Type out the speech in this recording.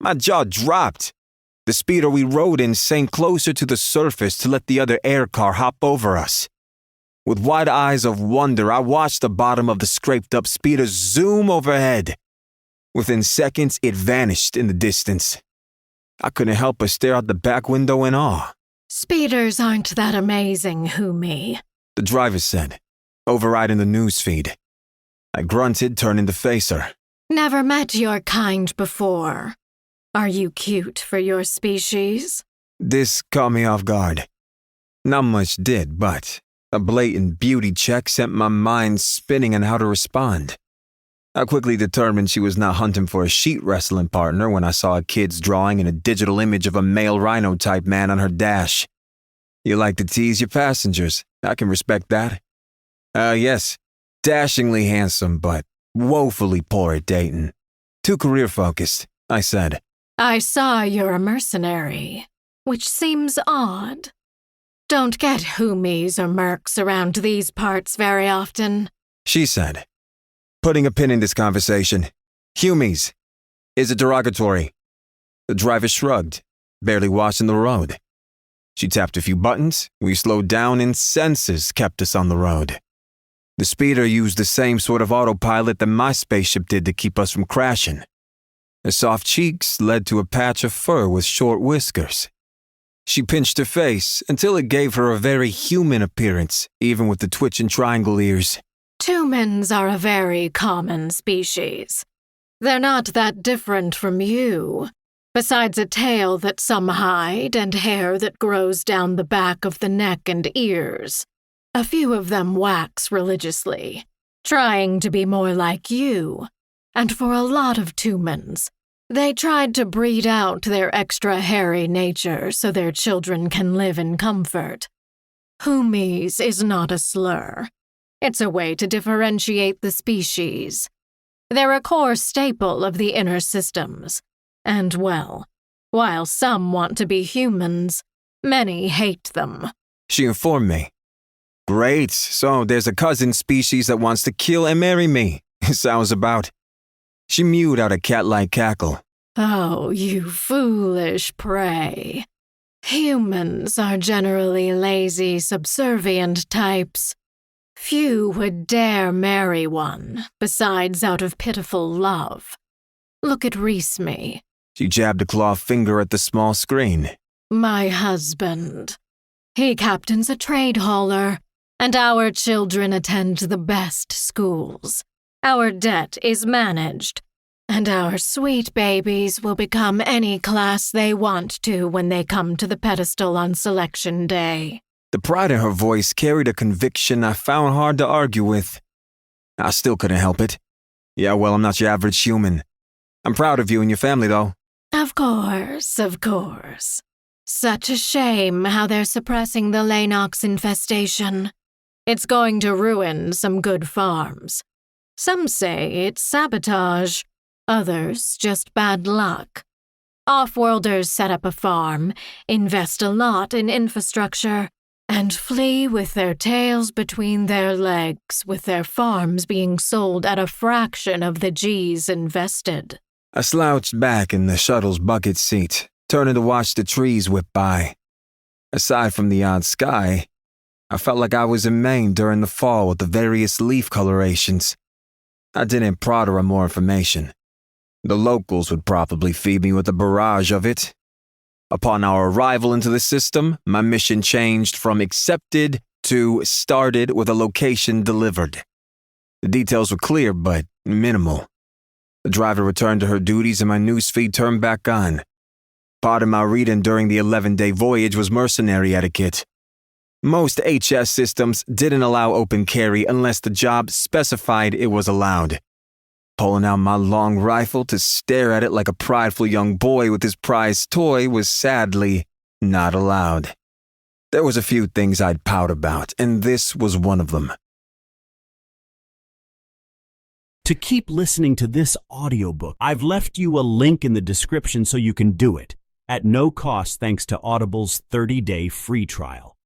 My jaw dropped. The speeder we rode in sank closer to the surface to let the other air car hop over us. With wide eyes of wonder, I watched the bottom of the scraped-up speeder zoom overhead. Within seconds, it vanished in the distance. I couldn't help but stare out the back window in awe. Speeders aren't that amazing, Humi, the driver said, overriding the newsfeed. I grunted, turning to face her. Never met your kind before. Are you cute for your species? This caught me off guard. Not much did, but a blatant beauty check sent my mind spinning on how to respond. I quickly determined she was not hunting for a sheet wrestling partner when I saw a kid's drawing and a digital image of a male rhino-type man on her dash. You like to tease your passengers. I can respect that. Yes, dashingly handsome, but woefully poor at dating. Too career-focused, I said. I saw you're a mercenary, which seems odd. Don't get Humis or mercs around these parts very often, she said, putting a pin in this conversation. Humies is it derogatory? The driver shrugged, barely watching the road. She tapped a few buttons, we slowed down, and sensors kept us on the road. The speeder used the same sort of autopilot that my spaceship did to keep us from crashing. Her soft cheeks led to a patch of fur with short whiskers. She pinched her face until it gave her a very human appearance, even with the twitching triangle ears. Humans are a very common species. They're not that different from you, besides a tail that some hide and hair that grows down the back of the neck and ears. A few of them wax religiously, trying to be more like you. And for a lot of humans, they tried to breed out their extra hairy nature so their children can live in comfort. Humies is not a slur. It's a way to differentiate the species. They're a core staple of the inner systems. And well, while some want to be humans, many hate them. She informed me. Great, so there's a cousin species that wants to kill and marry me. Sounds about. She mewed out a cat-like cackle. Oh, you foolish prey. Humans are generally lazy, subservient types. Few would dare marry one, besides out of pitiful love. Look at Reesme. She jabbed a clawed finger at the small screen. My husband. He captains a trade hauler, and our children attend the best schools. Our debt is managed, and our sweet babies will become any class they want to when they come to the pedestal on selection day. The pride in her voice carried a conviction I found hard to argue with. I still couldn't help it. Yeah, well, I'm not your average human. I'm proud of you and your family, though. Of course, of course. Such a shame how they're suppressing the Lanox infestation. It's going to ruin some good farms. Some say it's sabotage, others just bad luck. Off-worlders set up a farm, invest a lot in infrastructure, and flee with their tails between their legs, with their farms being sold at a fraction of the G's invested. I slouched back in the shuttle's bucket seat, turning to watch the trees whip by. Aside from the odd sky, I felt like I was in Maine during the fall with the various leaf colorations. I didn't prod her on more information. The locals would probably feed me with a barrage of it. Upon our arrival into the system, my mission changed from accepted to started with a location delivered. The details were clear, but minimal. The driver returned to her duties and my newsfeed turned back on. Part of my reading during the 11-day voyage was mercenary etiquette. Most HS systems didn't allow open carry unless the job specified it was allowed. Pulling out my long rifle to stare at it like a prideful young boy with his prized toy was sadly not allowed. There was a few things I'd pout about, and this was one of them. To keep listening to this audiobook, I've left you a link in the description so you can do it, at no cost thanks to Audible's 30-day free trial.